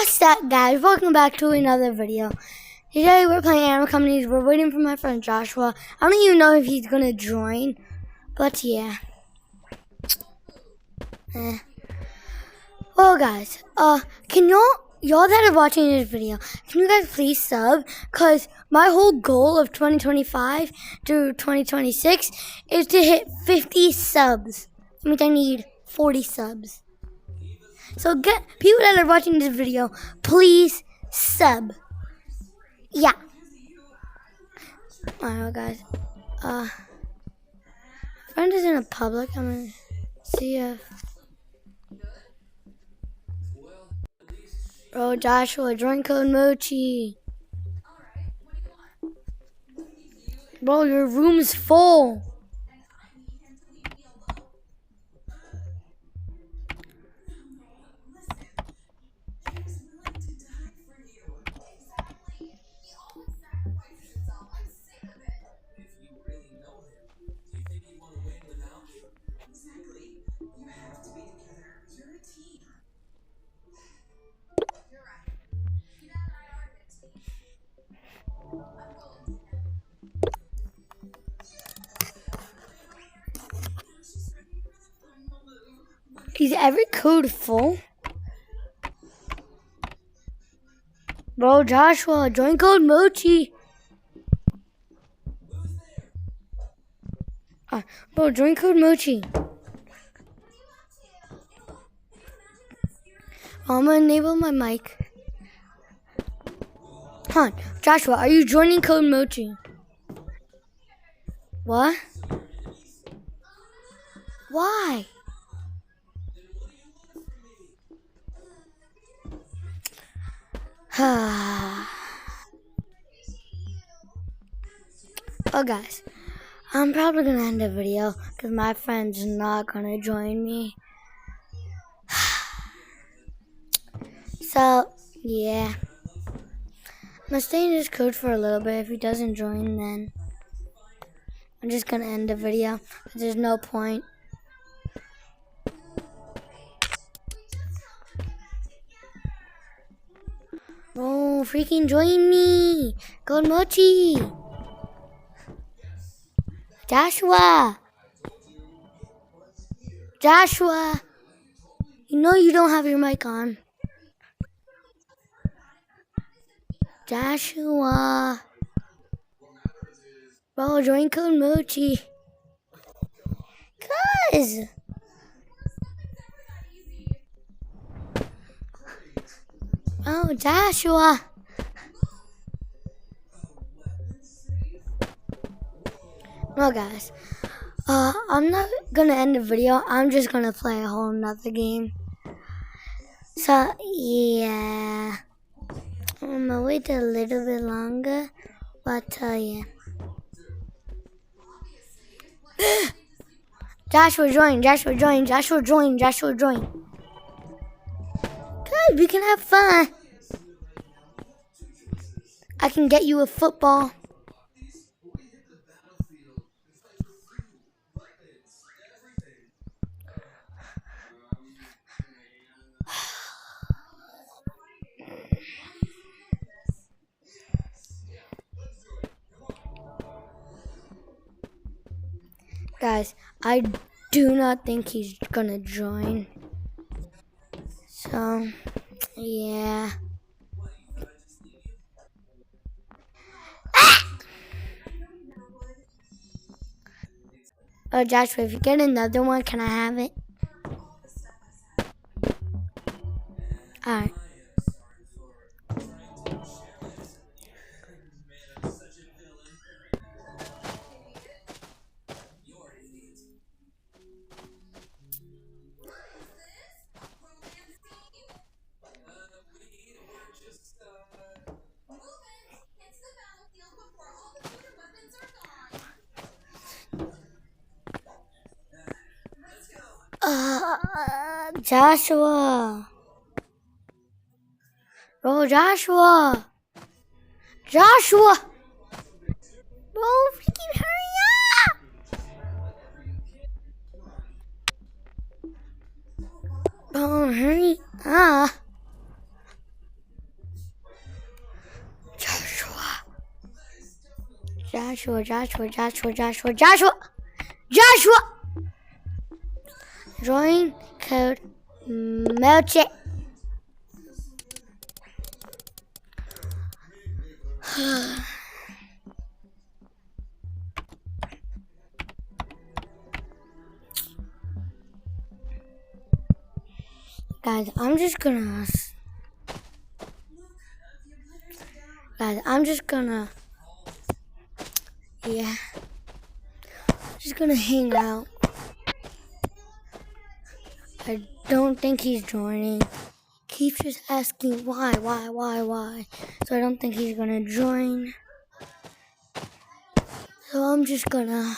What's up, guys? Welcome back to another video. Today we're playing Animal Companies. We're waiting for my friend Joshua. I don't even know if he's gonna join, but yeah. Well, guys, can y'all that are watching this video, can you guys please sub? Cause my whole goal of 2025 to 2026 is to hit 50 subs. That means I need 40 subs. So get people that are watching this video, please sub. Yeah. Alright, guys. Friend is in a public. I'm gonna see if. Bro, Joshua, join code Mochi. Bro, your room's full. Is every code full? Bro, Joshua, join code Mochi. Bro, join code Mochi. I'm gonna enable my mic. Huh, Joshua, are you joining code Mochi? What? Why? Oh, guys, I'm probably gonna end the video because my friend's not gonna join me. So, yeah. I'm gonna stay in this code for a little bit. If he doesn't join, then I'm just gonna end the video. There's no point. Oh, freaking join me! Go Mochi! Joshua! Joshua! You know you don't have your mic on. Joshua! Bro, join code Mochi. Cuz! Oh, Joshua! Well, guys, I'm not gonna end the video. I'm just gonna play a whole nother game. So, yeah. I'm gonna wait a little bit longer, but, yeah. Joshua join, Joshua join, Joshua join, Joshua join. Good, we can have fun. I can get you a football. Guys, I do not think he's gonna join. So, yeah. Oh, Joshua, if you get another one, can I have it? Alright. Joshua. Bro, Joshua. Joshua. Bro, freaking hurry up. Bro, hurry up. Joshua, Joshua, Joshua, Joshua, Joshua, Joshua. Join code milkshake. Guys, I'm just gonna just gonna hang out. I don't think he's joining. Keeps just asking why. So I don't think he's gonna join. So I'm just gonna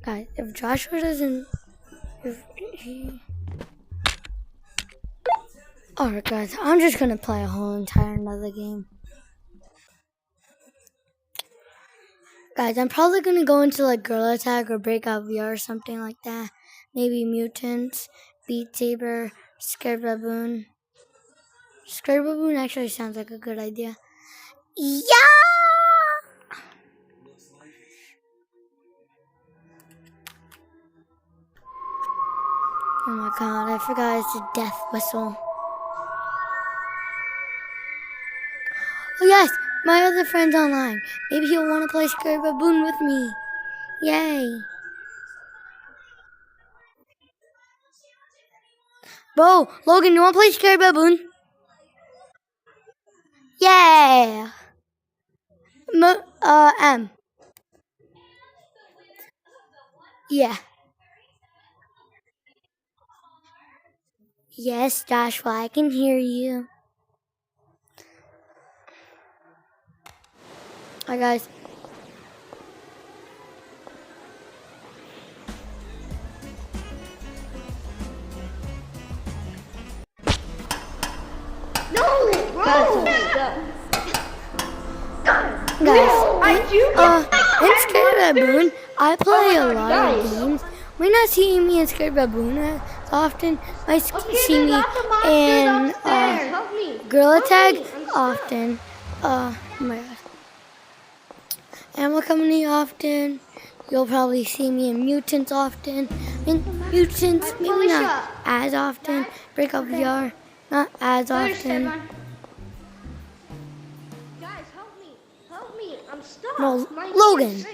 guys, if Joshua doesn't Alright guys, I'm just gonna play a whole entire another game. Guys, I'm probably gonna go into like Gorilla Tag or Breakout VR or something like that. Maybe Mutants, Beat Saber, Scared Baboon. Scared Baboon actually sounds like a good idea. Yeah! Oh my god, I forgot it's a death whistle. Oh yes, my other friend's online. Maybe he'll want to play Scared Baboon with me. Yay. Bro, Logan, you want to play Scared Baboon? Yeah. M. Yeah. Yes, Joshua, I can hear you. Hi, guys. No, bro! In Scared Baboon, I play a lot of games. Might not see me in Scared Baboon as often. Might see me in Gorilla Tag often. Oh my god. Animal Company often. You'll probably see me in Mutants often. In Mutants, maybe not as often. Breakout VR, not as often. Guys, help me, I'm stuck. No, Logan.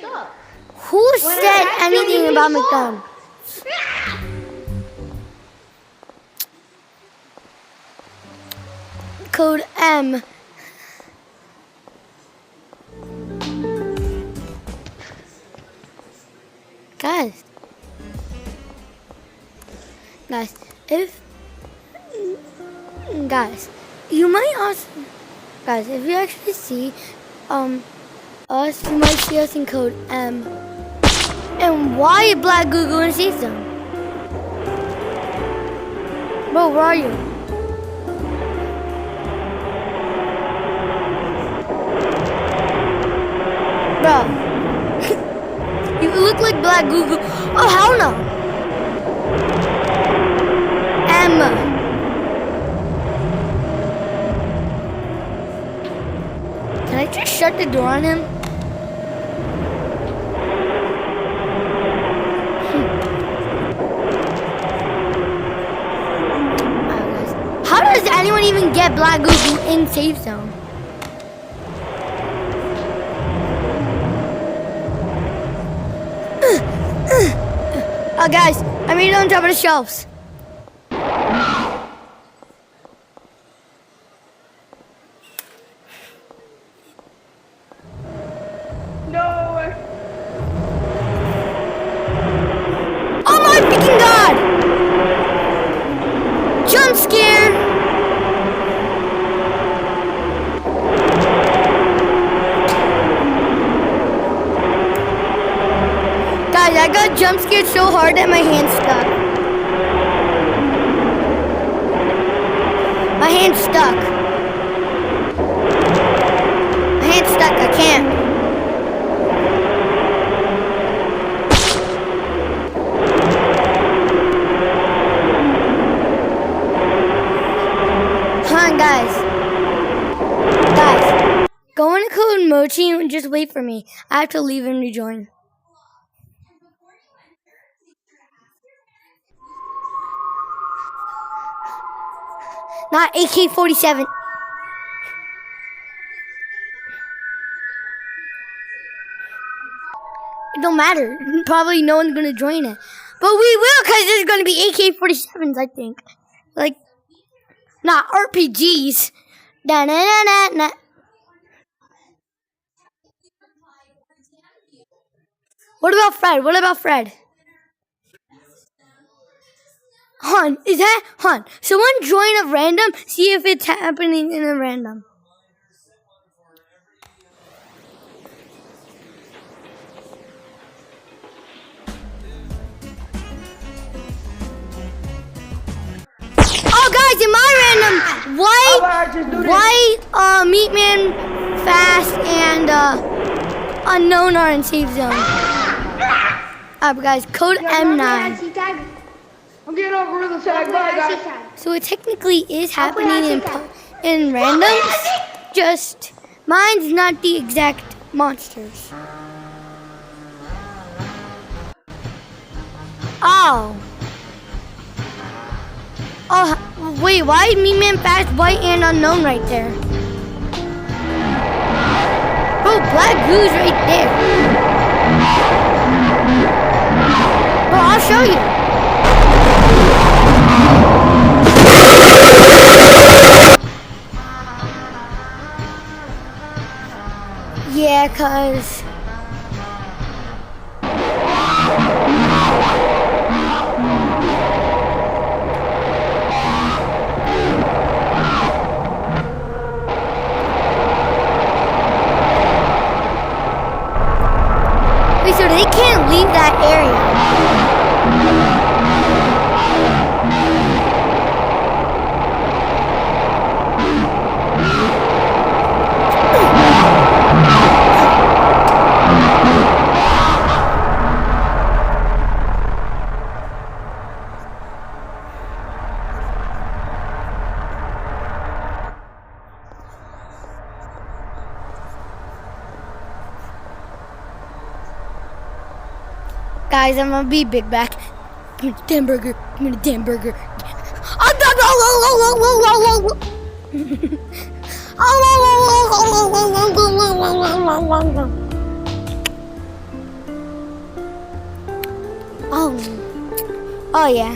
Who said anything about McDonald's? Code M. Guys, you might also, guys, if you actually see, us, you might see us in code M. And why Black Google in Safe Zone? Bro, where are you? Bro, you look like Black Google. Oh, hell no. M. Can I just shut the door on him? How does anyone even get Black Google in Safe Zone? Oh, guys, I made it on top of the shelves. Oh my freaking god! Jump scare! I got jump scared so hard that my hand stuck. My hand's stuck. My hand's stuck. I can't. Come on, guys. Guys, go into code Mochi and just wait for me. I have to leave and rejoin. Not AK-47. It don't matter. Probably no one's gonna join it. But we will, because there's gonna be AK-47s, I think. Like, not RPGs. Da-na-na-na-na. What about Fred? What about Fred? Hon, is that Hon? Someone join a random. See if it's happening in a random. Oh, guys, in my random, white, Meat Man, Fast, and Unknown are in safe zone. Alright, guys, code M9. I'm getting over the tag. Bye, guys. So it technically is happening in randoms. Just mine's not the exact monsters. Oh. Oh, wait, why is Meat Man, Fast, White, and Unknown right there? Bro, Black Glue's right there. Bro, I'll show you. Yeah, cause wait, so they can't leave that area. Guys, I'm gonna be big back. Give me the damn burger. Give me the damn burger. Oh yeah.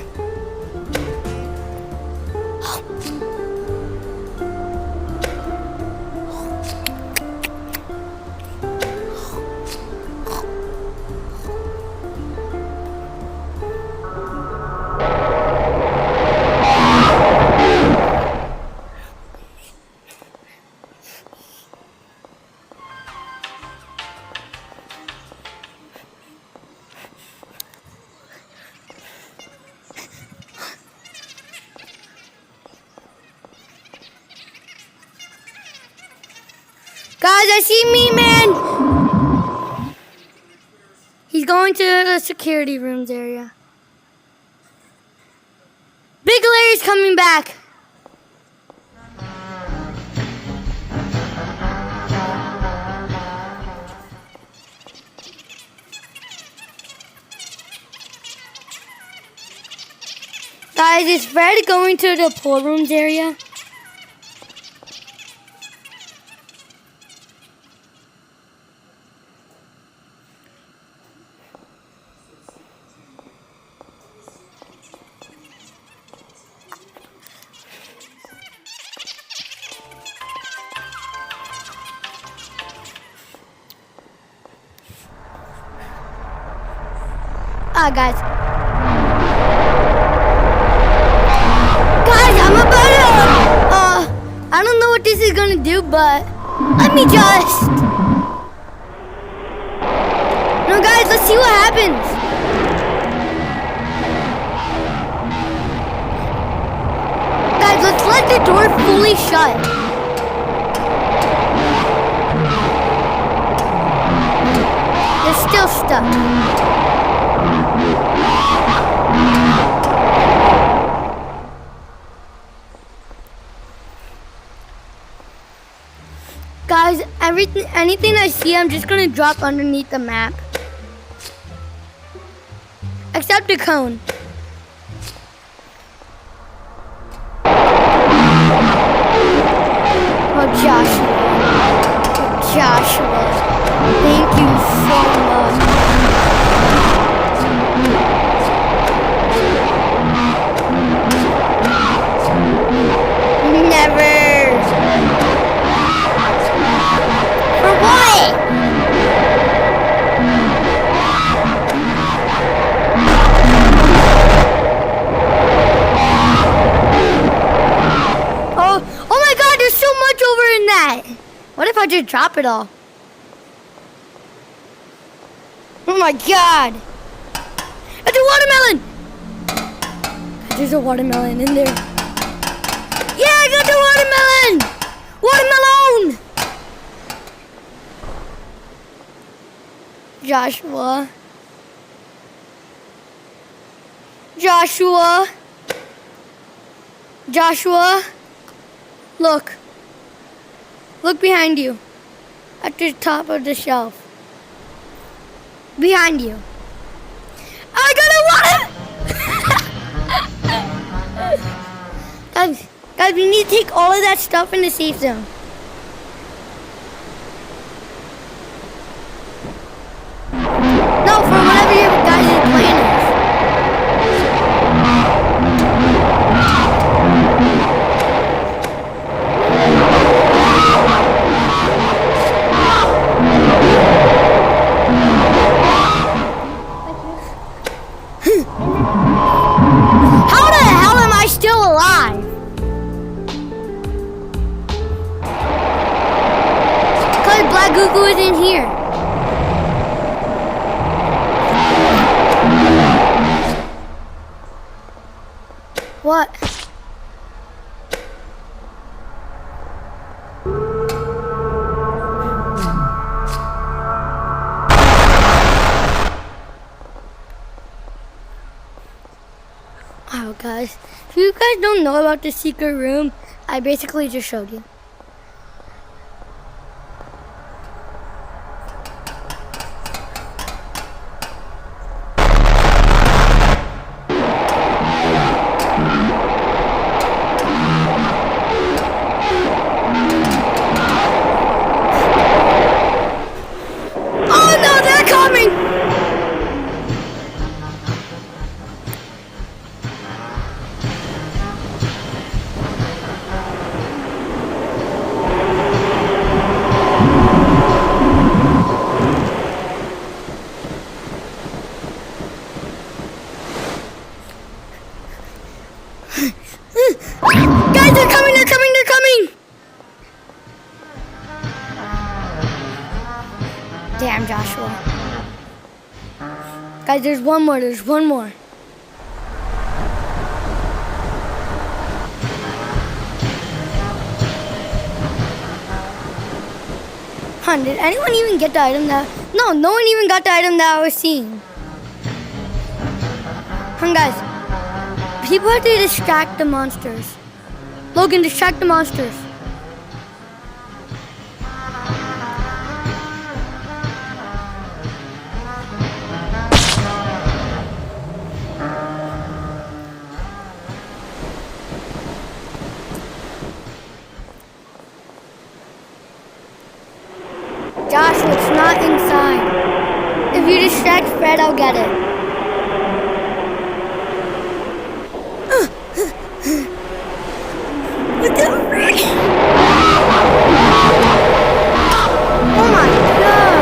Guys, I see Meat Man. He's going to the security rooms area. Big Larry's coming back. Guys, is Fred going to the pool rooms area? Guys, I'm about to, I don't know what this is gonna do, but let me just, no guys, let's see what happens. Guys, let's let the door fully shut. They're still stuck. Guys, anything I see, I'm just gonna drop underneath the map. Except the cone. Oh, Joshua. Joshua. Thank you so much. Never. For what? Oh my God, there's so much over in that. What if I just drop it all? Oh my God. It's a watermelon. There's a watermelon in there. Yeah, I got the watermelon. Watermelon. Joshua. Joshua. Joshua. Look. Look behind you. At the top of the shelf. Behind you. I got a water! Guys, we need to take all of that stuff in the safe zone. No, for whatever you guys are playing with. How the hell am I still alive? Because Black Goo is in here. What? Oh, guys. If you guys don't know about the secret room, I basically just showed you. Oh no, they're coming! Guys, they're coming, they're coming, they're coming! Damn, Joshua. Guys, there's one more, there's one more. Huh, did anyone even get the item that... No, no one even got the item that I was seeing. Huh, guys. People have to distract the monsters. Logan, distract the monsters. Joshua, it's not inside. If you distract Fred, I'll get it. What the frick? Oh my God.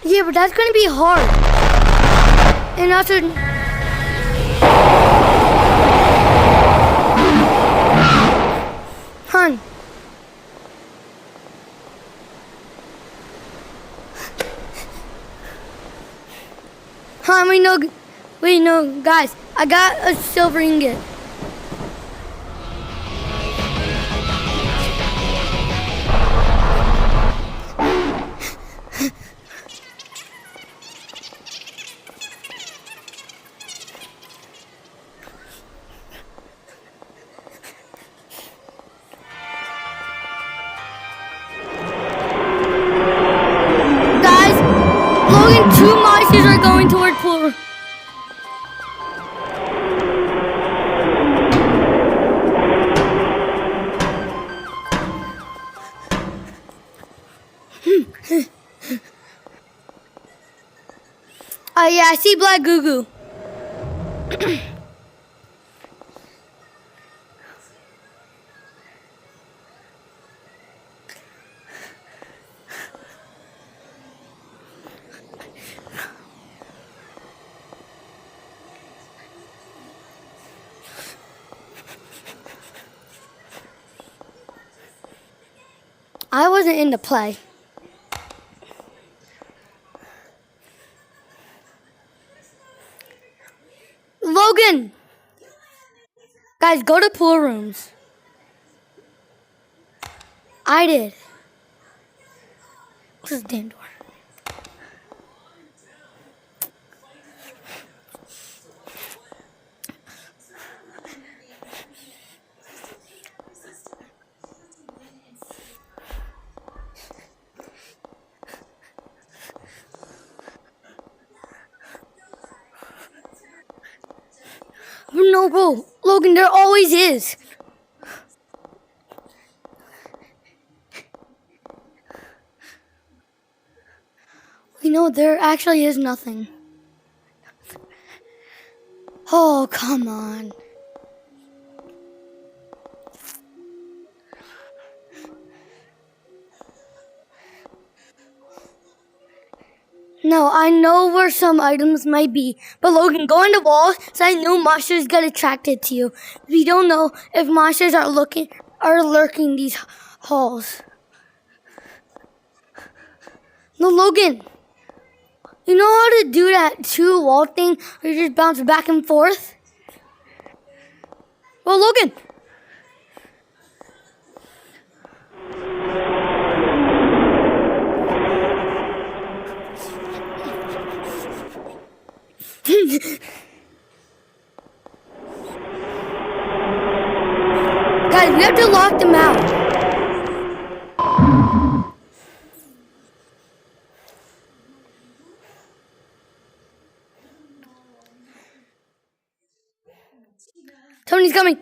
Yeah, but that's gonna be hard. And also, Hun. Huh, wait, no, guys, I got a silver ingot. Guys, Logan, 2 monsters are going toward pool. Yeah, I see black goo goo. I wasn't in the play. Logan! Guys, go to pool rooms. I did. Close the damn door. No, bro. Logan, there always is. You know, there actually is nothing. Oh, come on. No, I know where some items might be, but Logan, go on the walls so I know monsters get attracted to you. We don't know if monsters are lurking these halls. No, Logan. You know how to do that 2 wall thing where you just bounce back and forth? Well, Logan. Guys, we have to lock them out. Tony's coming.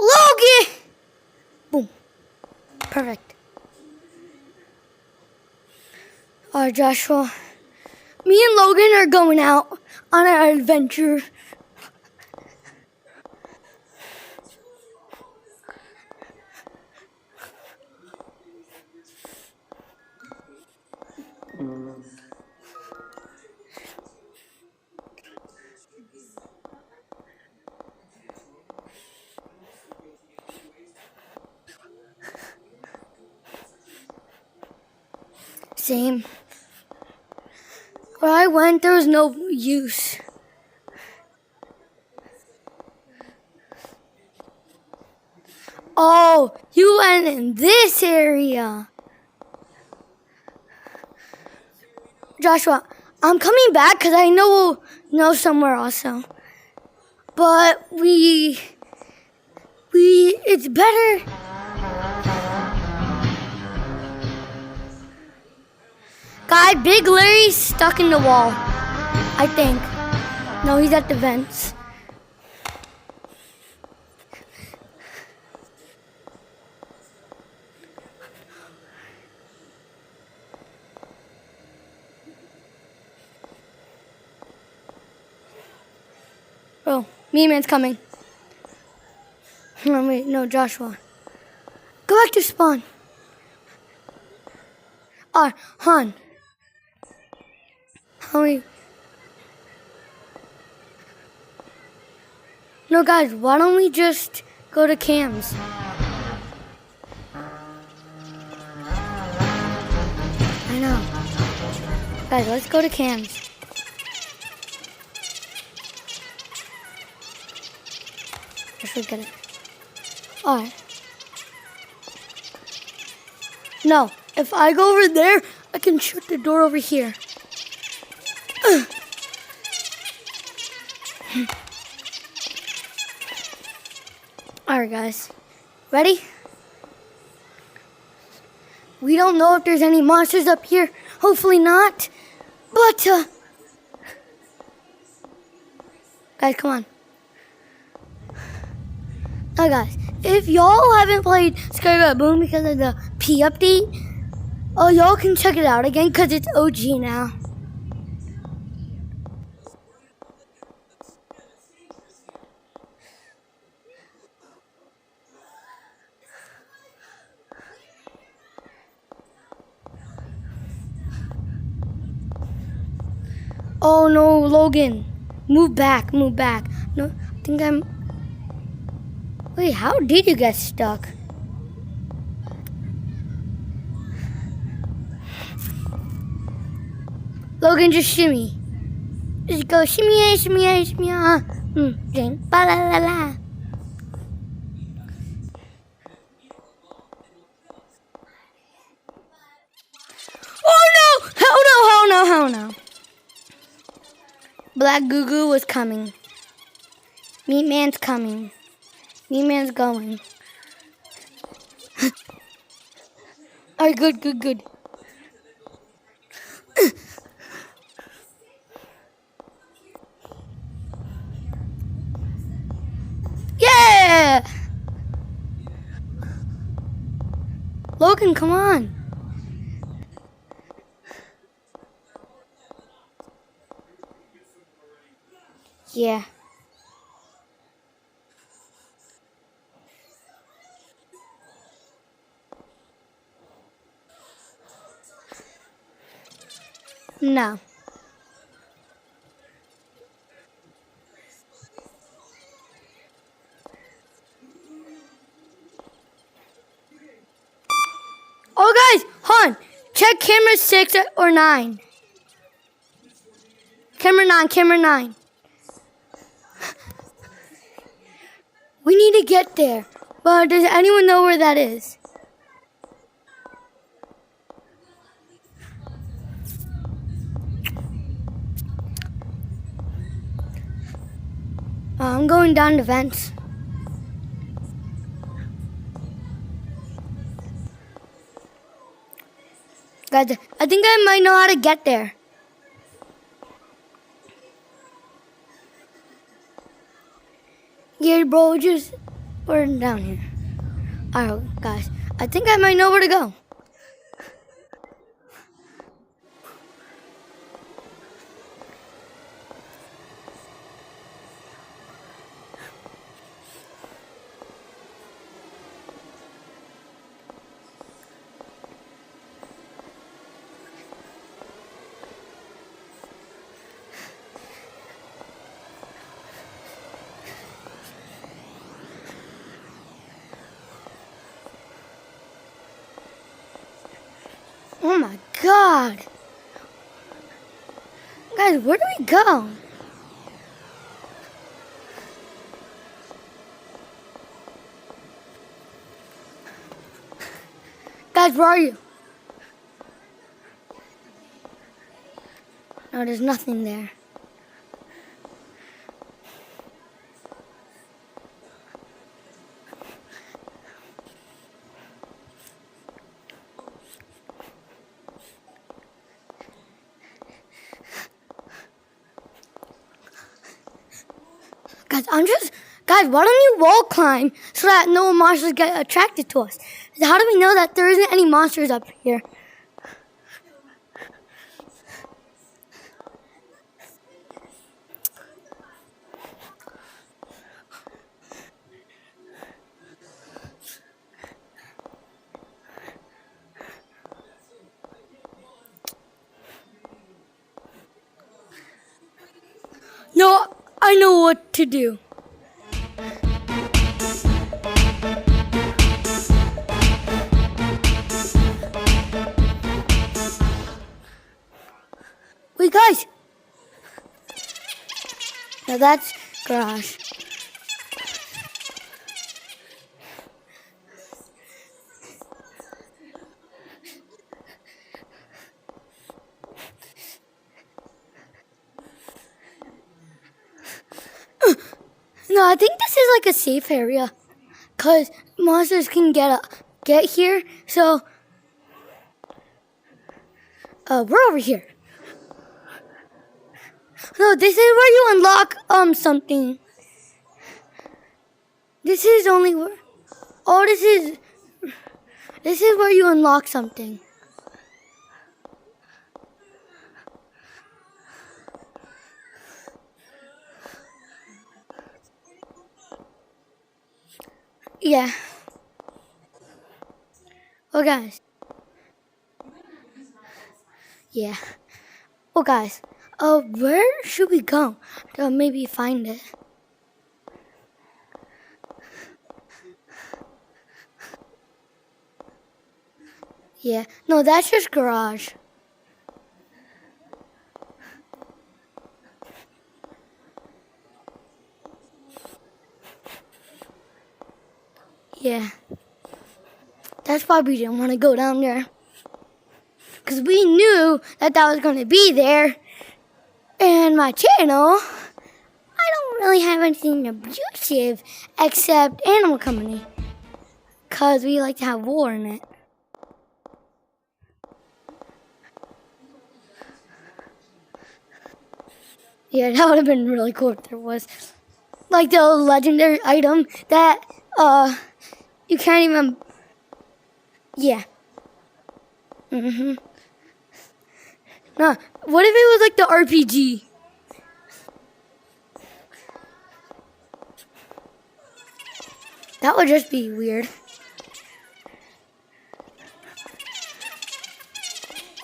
Logan! Boom. Perfect. Alright, Joshua. Me and Logan are going out on an adventure. Same. Where I went, there was no use. Oh, you went in this area. Joshua, I'm coming back because I know we'll know somewhere also. But it's better. Guy, Big Larry's stuck in the wall, I think. No, he's at the vents. Oh, Me-Man's coming. No, wait, no, Joshua. Go back to spawn. hon. How No, guys, why don't we just go to Cam's? I know. Guys, let's go to Cam's. I should get it. Alright. No, if I go over there, I can shut the door over here. Alright, guys. Ready? We don't know if there's any monsters up here. Hopefully not. But, guys, come on. Now, guys, if y'all haven't played Scary Baboon because of the P update, y'all can check it out again because it's OG now. Oh no, Logan. Move back, move back. No, I think I'm... Wait, how did you get stuck? Logan, just shimmy. Just go shimmy, shimmy, shimmy. Drink. Ba la la la. Oh no! Hell no, hell no, hell no. Black Goo Goo was coming. Meat Man's coming. Meat Man's going. Alright, good, good, good. Yeah! Logan, come on. Yeah. No. Oh, guys, hold on. Check camera 6 or 9. Camera 9, camera 9. We need to get there. But does anyone know where that is? I'm going down the vents. Guys, I think I might know how to get there. Yeah, bro, we're down here. Alright, guys, I think I might know where to go. Oh my god. Guys, where do we go? Guys, where are you? No, there's nothing there. Guys, why don't you wall climb so that no monsters get attracted to us? How do we know that there isn't any monsters up here? know what to do. Wait, guys. Now that's garage. No, I think this is like a safe area, cause monsters can get here. So, we're over here. No, this is where you unlock something. This is only where. Oh, this is where you unlock something. Yeah. Well, guys. Yeah. Well, guys. Where should we go to maybe find it? Yeah. No, that's just garage. Yeah. That's why we didn't want to go down there. Because we knew that was going to be there. And my channel, I don't really have anything abusive except Animal Company. Because we like to have war in it. Yeah, that would have been really cool if there was. Like the legendary item that, you can't even... Yeah. Mm-hmm. Nah, what if it was like the RPG? That would just be weird.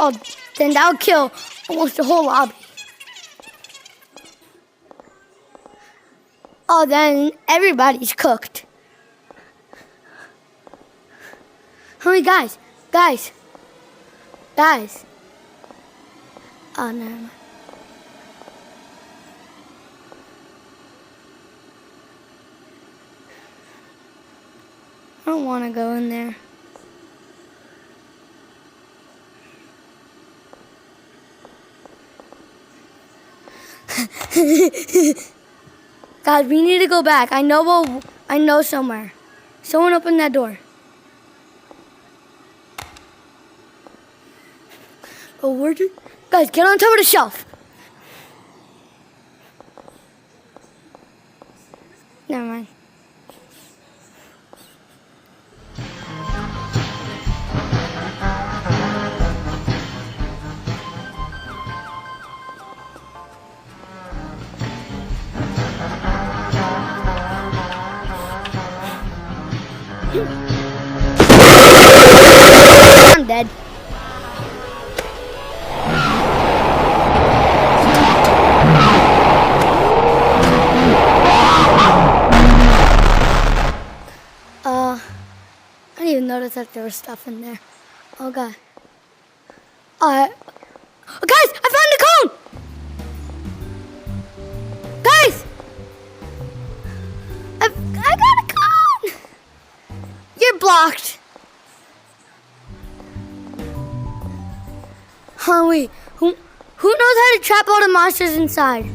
Oh, then that would kill almost the whole lobby. Oh, then everybody's cooked. Hurry, guys. Oh, never mind. I don't want to go in there. Guys, we need to go back. I know somewhere. Someone open that door. Oh, guys, get on top of the shelf. Never mind. I'm dead. I didn't even notice that there was stuff in there. Oh god. Oh, guys, I found the cone! Guys! I got a cone! You're blocked. Huh, wait. Who knows how to trap all the monsters inside?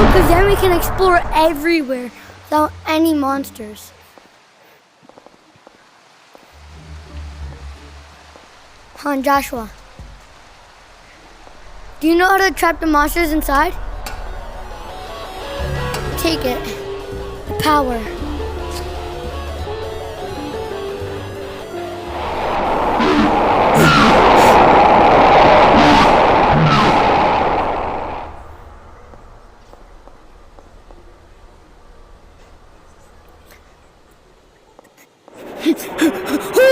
Because then we can explore everywhere without any monsters. Han, Joshua, do you know how to trap the monsters inside? Take it. The power. Oh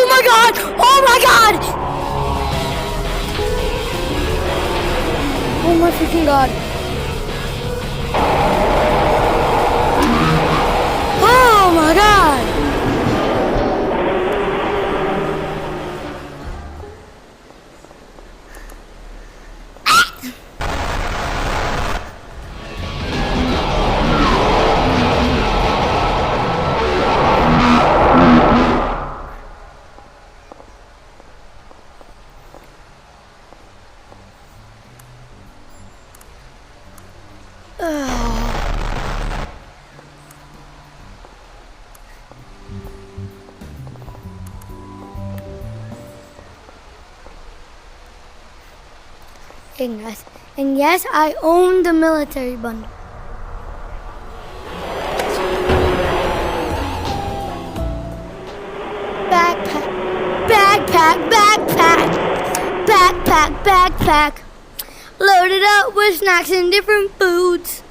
my god! Oh my god! Oh my freaking god. Oh my god! And yes, I own the military bundle. Backpack, backpack. Loaded up with snacks and different foods.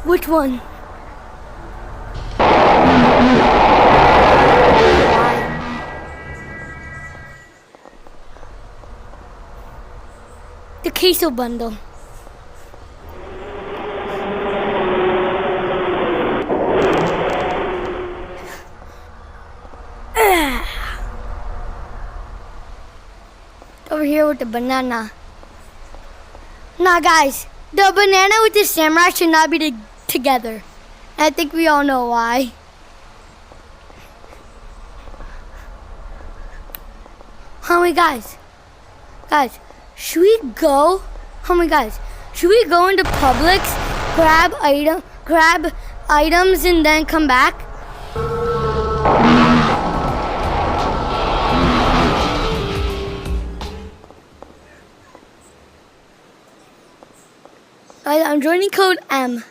Which one? The queso bundle. Over here with the banana. Nah, guys, the banana with the samurai should not be together. I think we all know why. Homie guys, should we go? Homie guys, should we go into Publix, grab items, and then come back? Guys, I'm joining code M.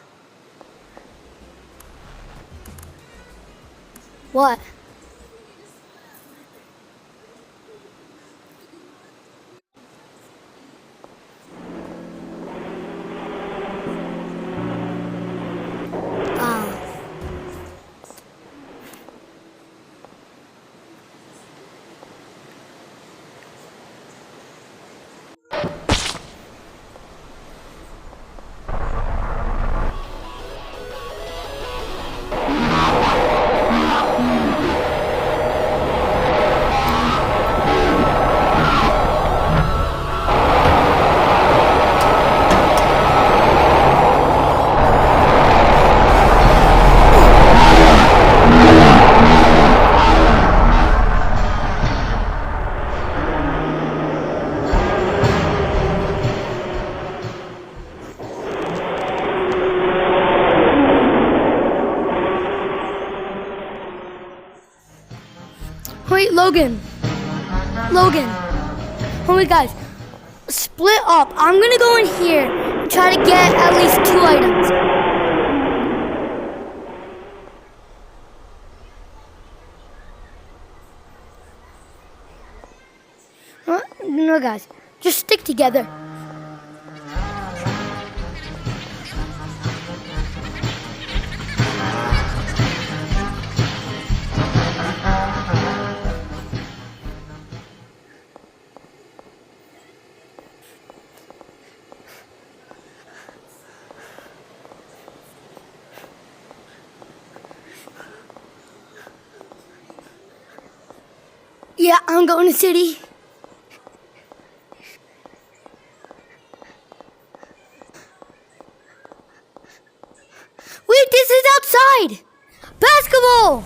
What? Wait, Logan. Oh my guys, split up. I'm gonna go in here and try to get at least 2 items. No guys, just stick together. Yeah, I'm going to city. Wait, this is outside! Basketball!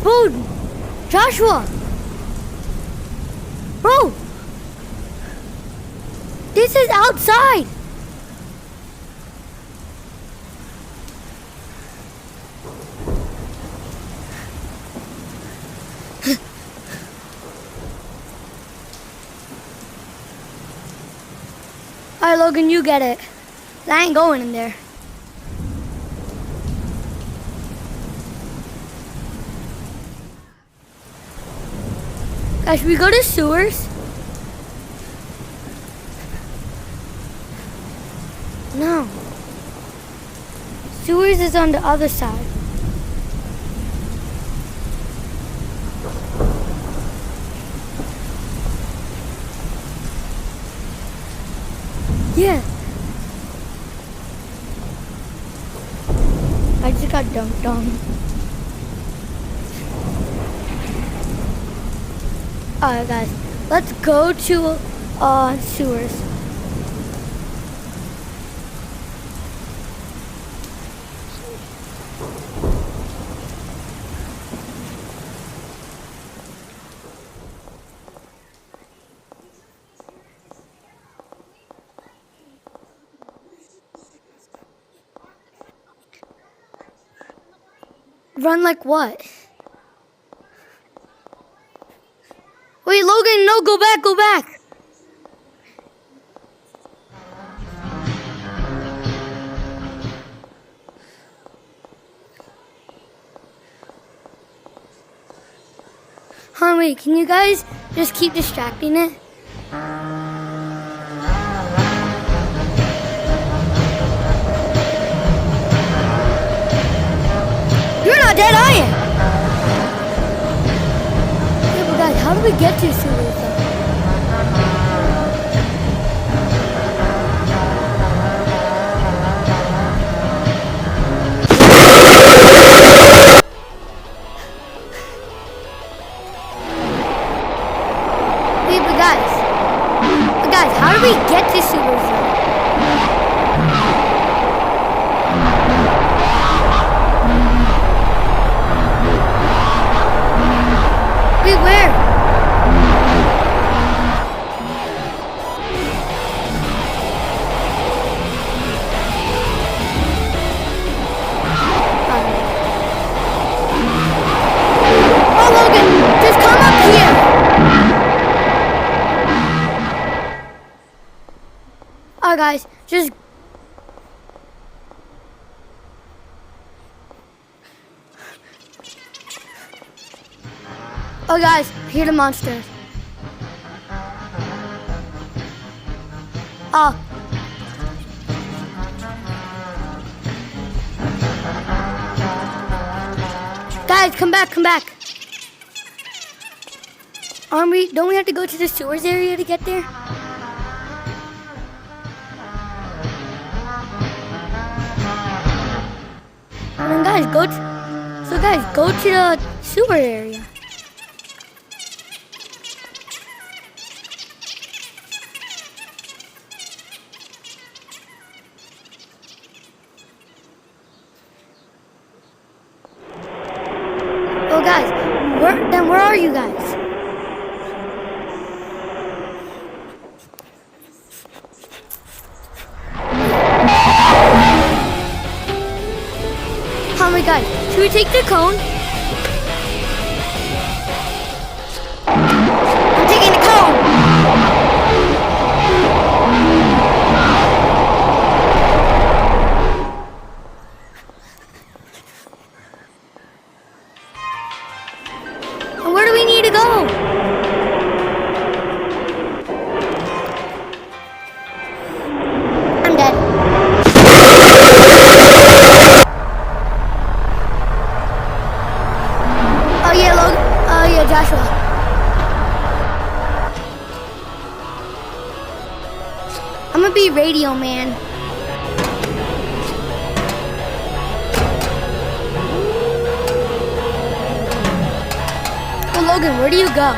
Bro, Joshua! Bro, This is outside. Alright, Logan, you get it. I ain't going in there. Guys, should we go to sewers? No. Sewers is on the other side. Yeah. I just got dunked on. Alright guys, let's go to sewers. Run like what? Wait, Logan, no, go back, go back. Wait, can you guys just keep distracting it? You're not dead, are you? Yeah, but guys, how do we get to sewers though? Wait, but guys, how do we get to sewers though? Wait, where? Oh, Logan, just come up here. Alright, guys, just. Oh, guys, hear the monsters. Oh. Guys, come back, come back. Don't we have to go to the sewers area to get there? And then guys, go to the sewer area. Oh guys, where are you guys? Oh my god, should we take the cone? I'm taking the cone! And where do we need to go? I'm dead. Joshua. I'm gonna be radio man. Oh, Logan, where do you go?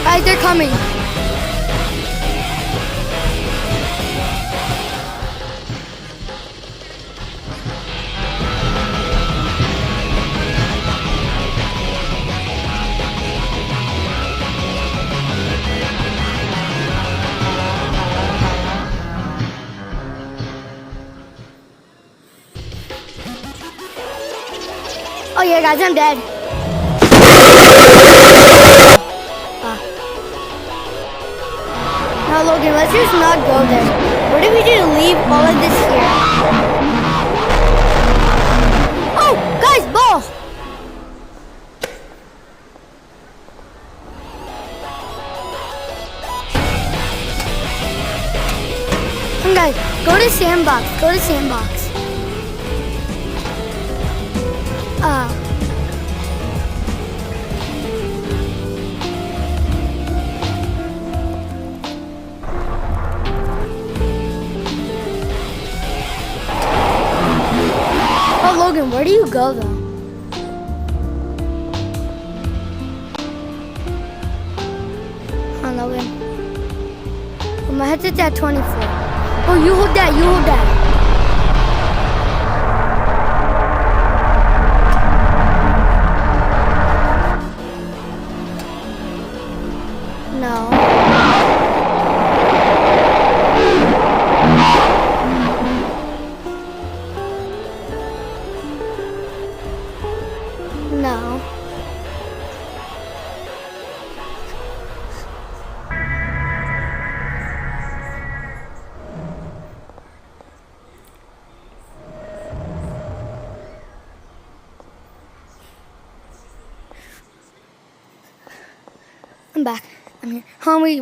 Guys, they're coming. Oh yeah, guys, I'm dead. Now, Logan, let's just not go there. What if we just leave all of this here? Oh, guys, ball! Come, guys, go to sandbox. Go to sandbox. Oh, Logan, where do you go though? Come on, Logan. Oh, my head's at 24. Oh, you hold that. You hold that. No. No. I'm back. I'm here. Oh, wait.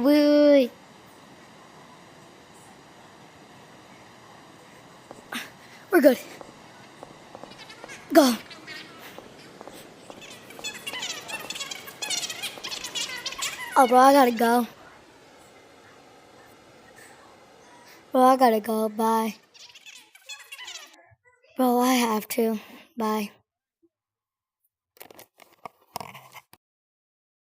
We're good. Go. Oh, bro, I gotta go. Bro, I gotta go. Bye. Bro, I have to. Bye.